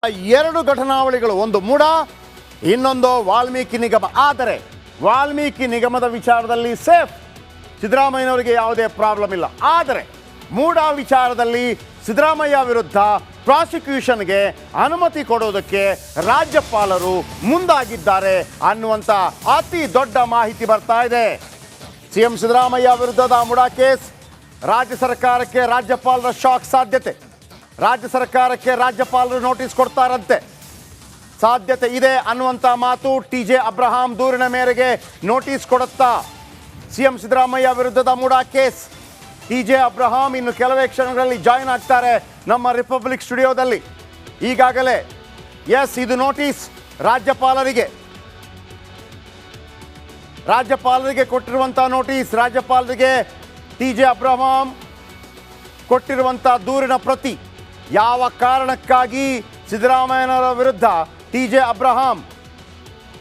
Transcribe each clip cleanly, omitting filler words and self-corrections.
ಎರಡು ಘಟನಾವಳಿಗಳು, ಒಂದು ಮೂಡ, ಇನ್ನೊಂದು ವಾಲ್ಮೀಕಿ ನಿಗಮ. ಆದರೆ ವಾಲ್ಮೀಕಿ ನಿಗಮದ ವಿಚಾರದಲ್ಲಿ ಸೇಫ್, ಸಿದ್ದರಾಮಯ್ಯನವರಿಗೆ ಯಾವುದೇ ಪ್ರಾಬ್ಲಮ್ ಇಲ್ಲ. ಆದರೆ ಮೂಡ ವಿಚಾರದಲ್ಲಿ ಸಿದ್ದರಾಮಯ್ಯ ವಿರುದ್ಧ ಪ್ರಾಸಿಕ್ಯೂಷನ್ಗೆ ಅನುಮತಿ ಕೊಡೋದಕ್ಕೆ ರಾಜ್ಯಪಾಲರು ಮುಂದಾಗಿದ್ದಾರೆ ಅನ್ನುವಂಥ ಅತಿ ದೊಡ್ಡ ಮಾಹಿತಿ ಬರ್ತಾ ಇದೆ. ಸಿಎಂ ಸಿದ್ದರಾಮಯ್ಯ ವಿರುದ್ಧದ ಮೂಡ ಕೇಸ್ ರಾಜ್ಯ ಸರ್ಕಾರಕ್ಕೆ ರಾಜ್ಯಪಾಲರ ಶಾಕ್ ಸಾಧ್ಯತೆ. ರಾಜ್ಯ ಸರ್ಕಾರಕ್ಕೆ ರಾಜ್ಯಪಾಲರು ನೋಟಿಸ್ ಕೊಡ್ತಾರಂತೆ, ಸಾಧ್ಯತೆ ಇದೆ ಅನ್ನುವಂಥ ಮಾತು. ಟಿ.ಜೆ. ಅಬ್ರಹಾಂ ದೂರಿನ ಮೇರೆಗೆ ನೋಟಿಸ್ ಕೊಡುತ್ತಾ ಸಿಎಂ ಸಿದ್ದರಾಮಯ್ಯ ವಿರುದ್ಧದ ಮೂಡ ಕೇಸ್. ಟಿ.ಜೆ. ಅಬ್ರಹಾಂ ಇನ್ನು ಕೆಲವೇ ಕ್ಷಣಗಳಲ್ಲಿ ಜಾಯಿನ್ ಆಗ್ತಾರೆ ನಮ್ಮ ರಿಪಬ್ಲಿಕ್ ಸ್ಟುಡಿಯೋದಲ್ಲಿ. ಈಗಾಗಲೇ ಇದು ನೋಟಿಸ್ ರಾಜ್ಯಪಾಲರಿಗೆ ಕೊಟ್ಟಿರುವಂಥ ನೋಟಿಸ್. ರಾಜ್ಯಪಾಲರಿಗೆ ಟಿ.ಜೆ. ಅಬ್ರಹಾಂ ಕೊಟ್ಟಿರುವಂಥ ದೂರಿನ ಪ್ರತಿ. ಯಾವ ಕಾರಣಕ್ಕಾಗಿ ಸಿದ್ದರಾಮಯ್ಯನವರ ವಿರುದ್ಧ T J. Abraham,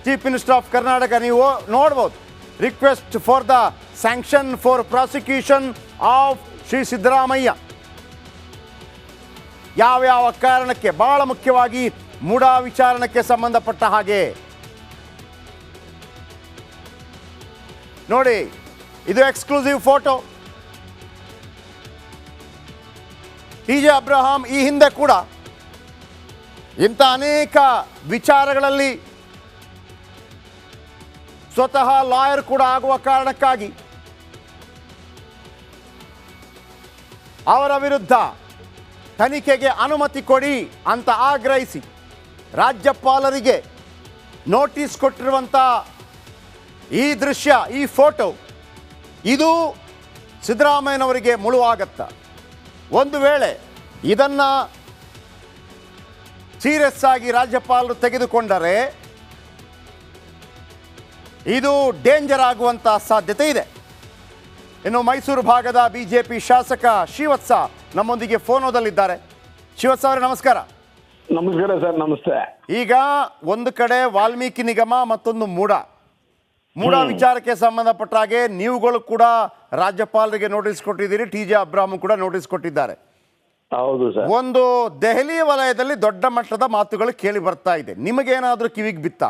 chief minister of Karnataka, ನೀವು ನೋಡ್ಬೋದು, request for the sanction for prosecution of Shri Siddaramaiah. ಯಾವ್ಯಾವ ಕಾರಣಕ್ಕೆ? ಬಹಳ ಮುಖ್ಯವಾಗಿ ಮೂಡ ವಿಚಾರಣಕ್ಕೆ ಸಂಬಂಧಪಟ್ಟ ಹಾಗೆ ನೋಡಿ, ಇದು ಎಕ್ಸ್ಕ್ಲೂಸಿವ್ ಫೋಟೋ. ಟಿ.ಜೆ. ಅಬ್ರಹಾಂ ಈ ಹಿಂದೆ ಕೂಡ ಇಂಥ ಅನೇಕ ವಿಚಾರಗಳಲ್ಲಿ ಸ್ವತಃ ಲಾಯರ್ ಕೂಡ ಆಗುವ ಕಾರಣಕ್ಕಾಗಿ ಅವರ ವಿರುದ್ಧ ತನಿಖೆಗೆ ಅನುಮತಿ ಕೊಡಿ ಅಂತ ಆಗ್ರಹಿಸಿ ರಾಜ್ಯಪಾಲರಿಗೆ ನೋಟಿಸ್ ಕೊಟ್ಟಿರುವಂಥ ಈ ದೃಶ್ಯ, ಈ ಫೋಟೋ, ಇದು ಸಿದ್ದರಾಮಯ್ಯನವರಿಗೆ ಮುಳುವಾಗತ್ತ. ಒಂದು ವೇಳೆ ಇದನ್ನು ಸೀರಿಯಸ್ ಆಗಿ ರಾಜ್ಯಪಾಲರು ತೆಗೆದುಕೊಂಡರೆ ಇದು ಡೇಂಜರ್ ಆಗುವಂಥ ಸಾಧ್ಯತೆ ಇದೆ. ಇನ್ನು ಮೈಸೂರು ಭಾಗದ ಬಿಜೆಪಿ ಶಾಸಕ ಶ್ರೀವತ್ಸ ನಮ್ಮೊಂದಿಗೆ ಫೋನೋದಲ್ಲಿದ್ದಾರೆ. ಶ್ರೀವತ್ಸ ಅವರೇ ನಮಸ್ಕಾರ. ನಮಸ್ಕಾರ ಸರ್. ನಮಸ್ತೆ. ಈಗ ಒಂದು ಕಡೆ ವಾಲ್ಮೀಕಿ ನಿಗಮ, ಮತ್ತೊಂದು ಮೂಡ ವಿಚಾರಕ್ಕೆ ಸಂಬಂಧಪಟ್ಟ ಹಾಗೆ ನೀವುಗಳು ಕೂಡ ರಾಜ್ಯಪಾಲರಿಗೆ ನೋಟಿಸ್ ಕೊಟ್ಟಿದ್ದೀರಿ, ಟಿ.ಜೆ. ಅಬ್ರಹಾಂ ಕೂಡ ನೋಟಿಸ್ ಕೊಟ್ಟಿದ್ದಾರೆ. ಹೌದು ಸರ್. ಒಂದು ದೆಹಲಿ ವಲಯದಲ್ಲಿ ದೊಡ್ಡ ಮಟ್ಟದ ಮಾತುಗಳು ಕೇಳಿ ಬರ್ತಾ ಇದೆ. ನಿಮಗೇನಾದ್ರೂ ಕಿವಿಗೆ ಬಿತ್ತಾ?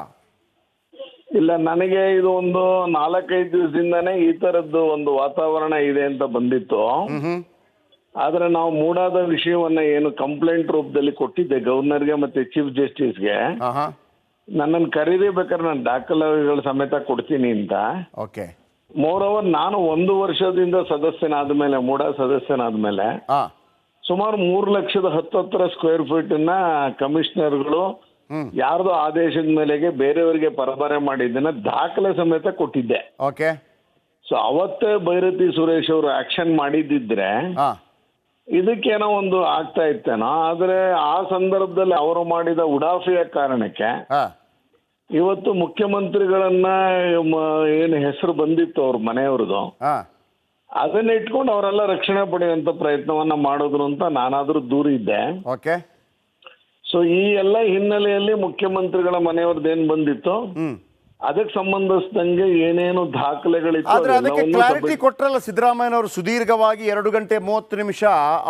ಇಲ್ಲ, ನನಗೆ ಇದು ಒಂದು 4-5 ದಿವಸದಿಂದಾನೇ ಈ ತರದ್ದು ಒಂದು ವಾತಾವರಣ ಇದೆ ಅಂತ ಬಂದಿತ್ತು. ಆದ್ರೆ ನಾವು ಮೂಡಾದ ವಿಷಯವನ್ನ ಏನು ಕಂಪ್ಲೇಂಟ್ ರೂಪದಲ್ಲಿ ಕೊಟ್ಟಿದ್ದೆ ಗವರ್ನರ್ಗೆ ಮತ್ತೆ ಚೀಫ್ ಜಸ್ಟಿಸ್ಗೆ. ನನ್ನನ್ನು ಕರೀಬೇಕಾದ್ರೆ ನಾನು ದಾಖಲೆಗಳ ಸಮೇತ ಕೊಡ್ತೀನಿ ಅಂತ. ಓಕೆ. ಮೋರ್ ಓವರ್ ನಾನು 1 ವರ್ಷದಿಂದ ಸದಸ್ಯನಾದ ಮೇಲೆ, ಮೂಡ ಸದಸ್ಯನಾದ ಮೇಲೆ ಸುಮಾರು 3,10,000 ಸ್ಕ್ವೇರ್ ಫೀಟ್ ನ ಕಮಿಷನರ್ಗಳು ಯಾರ್ದೋ ಆದೇಶದ ಮೇಲೆಗೆ ಬೇರೆಯವರಿಗೆ ಪರಬಾರೆ ಮಾಡಿದ್ದನ್ನ ದಾಖಲೆ ಸಮೇತ ಕೊಟ್ಟಿದ್ದೆ. ಓಕೆ. ಸೊ ಅವತ್ತೇ ಭೈರತಿ ಸುರೇಶ್ ಅವರು ಆಕ್ಷನ್ ಮಾಡಿದ್ದಿದ್ರೆ ಇದಕ್ಕೇನೋ ಒಂದು ಆಗ್ತಾ ಇತ್ತೇನೋ. ಆದ್ರೆ ಆ ಸಂದರ್ಭದಲ್ಲಿ ಅವರು ಮಾಡಿದ ಉಡಾಫೆಯ ಕಾರಣಕ್ಕೆ ಇವತ್ತು ಮುಖ್ಯಮಂತ್ರಿಗಳನ್ನ ಏನು ಹೆಸರು ಬಂದಿತ್ತು ಅವ್ರ ಮನೆಯವ್ರದ್ದು, ಅದನ್ನ ಇಟ್ಕೊಂಡು ಅವರೆಲ್ಲ ರಕ್ಷಣೆ ಪಡೆಯುವಂತ ಪ್ರಯತ್ನವನ್ನ ಮಾಡಿದ್ರು ಅಂತ ನಾನಾದ್ರೂ ದೂರಿದ್ದೆ. ಓಕೆ. ಸೊ ಈ ಎಲ್ಲ ಹಿನ್ನೆಲೆಯಲ್ಲಿ ಮುಖ್ಯಮಂತ್ರಿಗಳ ಮನೆಯವ್ರದ್ದು ಏನ್ ಬಂದಿತ್ತು ಅದಕ್ಕೆ ಸಂಬಂಧಿಸಿದಂಗೆ ಏನೇನು ದಾಖಲೆಗಳಿತ್ತು. ಆದ್ರೆ ಅದಕ್ಕೆ ಕ್ಲಾರಿಟಿ ಕೊಟ್ರಲ್ಲ ಸಿದ್ದರಾಮಯ್ಯನವರು. ಸುದೀರ್ಘವಾಗಿ 2 ಗಂಟೆ 30 ನಿಮಿಷ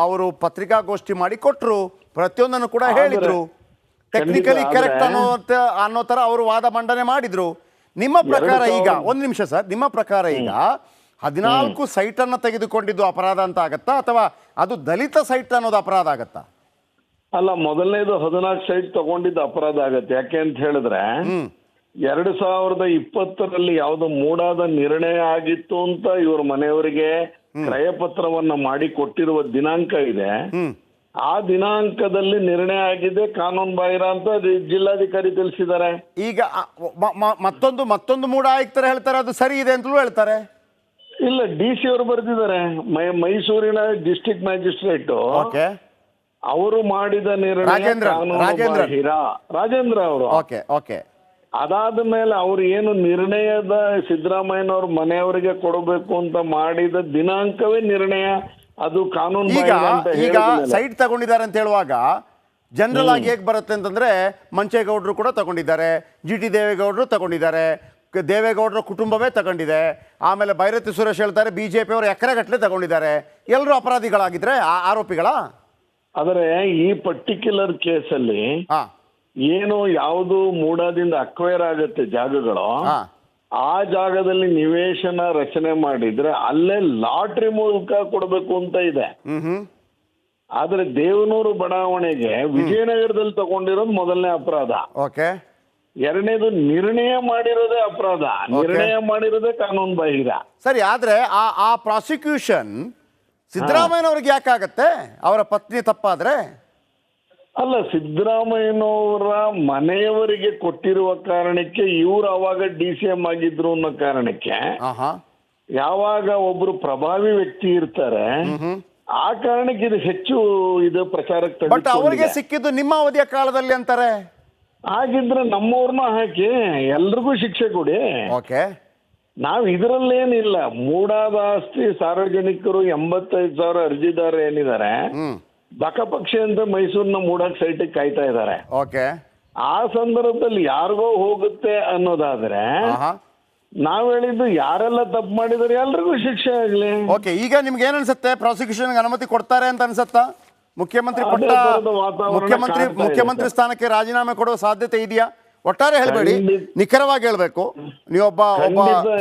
ಅವರು ಪತ್ರಿಕಾಗೋಷ್ಠಿ ಮಾಡಿ ಕೊಟ್ರು, ಪ್ರತಿಯೊಂದನ್ನು ಕೂಡ ಹೇಳಿದ್ರು, ಟೆಕ್ನಿಕಲಿ ಕರೆಕ್ಟ್ ಅನ್ನೋ ತರ ಅವರು ವಾದ ಮಂಡನೆ ಮಾಡಿದ್ರು. ನಿಮ್ಮ ಪ್ರಕಾರ ಈಗ, ಒಂದು ನಿಮಿಷ ಸರ್, ನಿಮ್ಮ ಪ್ರಕಾರ ಈಗ 14 ಸೈಟ್ ಅನ್ನ ತೆಗೆದುಕೊಂಡಿದ್ದು ಅಪರಾಧ ಅಂತ ಆಗತ್ತಾ, ಅಥವಾ ಅದು ದಲಿತ ಸೈಟ್ ಅನ್ನೋದು ಅಪರಾಧ ಆಗತ್ತಾ? ಅಲ್ಲ, ಮೊದಲನೇದು 14 ಸೈಟ್ ತಗೊಂಡಿದ್ದು ಅಪರಾಧ ಆಗತ್ತೆ. ಯಾಕೆ ಅಂತ ಹೇಳಿದ್ರೆ 2020ರಲ್ಲಿ ಯಾವ್ದು ಮೂಡಾದ ನಿರ್ಣಯ ಆಗಿತ್ತು ಅಂತ ಇವ್ರ ಮನೆಯವರಿಗೆ ಕ್ರಯಪತ್ರವನ್ನ ಮಾಡಿ ಕೊಟ್ಟಿರುವ ದಿನಾಂಕ ಇದೆ. ಆ ದಿನಾಂಕದಲ್ಲಿ ನಿರ್ಣಯ ಆಗಿದೆ, ಕಾನೂನು ಬಾಹಿರ ಅಂತ ಜಿಲ್ಲಾಧಿಕಾರಿ ತಿಳಿಸಿದ್ದಾರೆ. ಈಗ ಮತ್ತೊಂದು ಮೂಡ ಆಯುಕ್ತರು ಹೇಳ್ತಾರೆ ಅದು ಸರಿ ಇದೆ ಅಂತಲೂ ಹೇಳ್ತಾರೆ. ಇಲ್ಲ, ಡಿ.ಸಿ ಅವರು ಬರೆದಿದ್ದಾರೆ. ಮೈಸೂರಿನ ಡಿಸ್ಟ್ರಿಕ್ಟ್ ಮ್ಯಾಜಿಸ್ಟ್ರೇಟ್ ಅವರು ಮಾಡಿದ ನಿರ್ಣಯ ರಾಜೇಂದ್ರ ಅವರು. ಅದಾದ ಮೇಲೆ ಅವ್ರು ಏನು ನಿರ್ಣಯದ ಸಿದ್ದರಾಮಯ್ಯನವ್ರ ಮನೆಯವರಿಗೆ ಕೊಡಬೇಕು ಅಂತ ಮಾಡಿದ ದಿನಾಂಕವೇ ನಿರ್ಣಯ, ಅದು ಕಾನೂನು. ಈಗ ಸೈಟ್ ತಗೊಂಡಿದ್ದಾರೆ ಅಂತ ಹೇಳುವಾಗ ಜನರಲ್ ಆಗಿ ಹೇಗೆ ಬರುತ್ತೆ ಅಂತಂದ್ರೆ, ಮಂಚೇಗೌಡರು ಕೂಡ ತಗೊಂಡಿದ್ದಾರೆ, ಜಿ.ಟಿ. ದೇವೇಗೌಡರು ತಗೊಂಡಿದ್ದಾರೆ, ದೇವೇಗೌಡರ ಕುಟುಂಬವೇ ತಗೊಂಡಿದೆ, ಆಮೇಲೆ ಭೈರತಿ ಸುರೇಶ್ ಹೇಳ್ತಾರೆ ಬಿಜೆಪಿ ಅವರು ಎಕರೆಗಟ್ಟಲೆ ತಗೊಂಡಿದ್ದಾರೆ. ಎಲ್ಲರೂ ಅಪರಾಧಿಗಳಾಗಿದ್ರೆ ಆರೋಪಿಗಳ ಆದರೆ ಈ ಪರ್ಟಿಕ್ಯುಲರ್ ಕೇಸಲ್ಲಿ ಹಾ ಏನು ಯಾವುದು ಮೂಡಾದಿಂದ ಅಕ್ವೈರ್ ಆಗುತ್ತೆ ಜಾಗಗಳು, ಹಾ ಆ ಜಾಗದಲ್ಲಿ ನಿವೇಶನ ರಚನೆ ಮಾಡಿದ್ರೆ ಅಲ್ಲೇ ಲಾಟ್ರಿ ಮೂಲಕ ಕೊಡಬೇಕು ಅಂತ ಇದೆ. ಹ್ಮ್ ಆದ್ರೆ ದೇವನೂರು ಬಡಾವಣೆಗೆ ವಿಜಯನಗರದಲ್ಲಿ ತಗೊಂಡಿರೋದು ಮೊದಲನೇ ಅಪರಾಧ. ಓಕೆ. ಎರಡನೇದು ನಿರ್ಣಯ ಮಾಡಿರೋದೇ ಅಪರಾಧ, ನಿರ್ಣಯ ಮಾಡಿರೋದೇ ಕಾನೂನು ಬಾಹಿರ. ಸರಿ, ಆದ್ರೆ ಆ ಪ್ರಾಸಿಕ್ಯೂಷನ್ ಸಿದ್ದರಾಮಯ್ಯನವ್ರಿಗೆ ಯಾಕಾಗತ್ತೆ? ಅವರ ಪತ್ನಿ ತಪ್ಪಾದ್ರೆ? ಅಲ್ಲ, ಸಿದ್ದರಾಮಯ್ಯನವರ ಮನೆಯವರಿಗೆ ಕೊಟ್ಟಿರುವ ಕಾರಣಕ್ಕೆ ಇವ್ರು ಅವಾಗ DCM ಆಗಿದ್ರು ಅನ್ನೋ ಕಾರಣಕ್ಕೆ, ಯಾವಾಗ ಒಬ್ರು ಪ್ರಭಾವಿ ವ್ಯಕ್ತಿ ಇರ್ತಾರೆ ಆ ಕಾರಣಕ್ಕೆ ಇದು ಹೆಚ್ಚು ಇದು ಪ್ರಚಾರಕ್ಕೆ. ಬಟ್ ಅವರಿಗೆ ಸಿಕ್ಕಿದ್ದು ನಿಮ್ಮ ಅವಧಿಯ ಕಾಲದಲ್ಲಿ ಅಂತಾರೆ. ಹಾಗಿದ್ರೆ ನಮ್ಮವ್ರನ್ನ ಹಾಕಿ ಎಲ್ರಿಗೂ ಶಿಕ್ಷೆ ಕೊಡಿ. ಓಕೆ. ನಾವ್ ಇದರಲ್ಲೇನಿಲ್ಲ. ಮೂಡಾದ ಆಸ್ತಿ ಸಾರ್ವಜನಿಕರು 85,000 ಅರ್ಜಿದಾರ ಏನಿದ್ದಾರೆ ಬಕಪಕ್ಷಿ ಅಂತ ಮೈಸೂರಿನ ಮೂಡಾದ ಸೈಟಿಗೆ ಕಾಯ್ತಾ ಇದ್ದಾರೆ. ಓಕೆ. ಆ ಸಂದರ್ಭದಲ್ಲಿ ಯಾರಿಗೋ ಹೋಗುತ್ತೆ ಅನ್ನೋದಾದ್ರೆ ನಾವ್ ಹೇಳಿದ್ದು ಯಾರೆಲ್ಲ ತಪ್ಪು ಮಾಡಿದಾರೆ ಎಲ್ರಿಗೂ ಶಿಕ್ಷೆ ಆಗ್ಲಿ. ಓಕೆ. ಈಗ ನಿಮ್ಗೆ ಏನ್ ಅನ್ಸುತ್ತೆ? ಪ್ರಾಸಿಕ್ಯೂಷನ್ ಅನುಮತಿ ಕೊಡ್ತಾರೆ ಅಂತ ಅನ್ಸುತ್ತಾ? ಮುಖ್ಯಮಂತ್ರಿ ಮುಖ್ಯಮಂತ್ರಿ ಸ್ಥಾನಕ್ಕೆ ರಾಜೀನಾಮೆ ಕೊಡುವ ಸಾಧ್ಯತೆ ಇದೆಯಾ? ಒಟ್ಟಾರೆ ಹೇಳ್ಬೇಡಿ, ನಿಖರವಾಗಿ ಹೇಳ್ಬೇಕು. ನೀವೊಬ್ಬ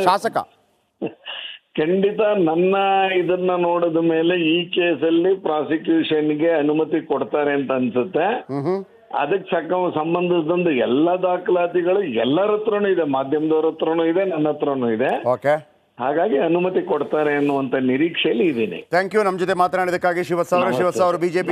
ಶಾಸಕ. ಖಂಡಿತ ನನ್ನ ಇದನ್ನ ನೋಡಿದ ಮೇಲೆ ಈ ಕೇಸಲ್ಲಿ ಪ್ರಾಸಿಕ್ಯೂಷನ್ಗೆ ಅನುಮತಿ ಕೊಡ್ತಾರೆ ಅಂತ ಅನ್ಸುತ್ತೆ. ಅದಕ್ಕೆ ಸಂಬಂಧಿಸಿದಂತ ಎಲ್ಲ ದಾಖಲಾತಿಗಳು ಎಲ್ಲರ ಹತ್ರನೂ ಇದೆ, ಮಾಧ್ಯಮದವ್ರ ಹತ್ರನೂ ಇದೆ, ನನ್ನ ಹತ್ರನೂ ಇದೆ. ಓಕೆ. ಹಾಗಾಗಿ ಅನುಮತಿ ಕೊಡ್ತಾರೆ ಅನ್ನುವಂತ ನಿರೀಕ್ಷೆಯಲ್ಲಿ ಇದ್ದೀನಿ. Thank you. ನಮ್ಮ ಜೊತೆ ಮಾತನಾಡಿದಕ್ಕಾಗಿ ಶಿವಸ್ ಅವರು ಬಿಜೆಪಿ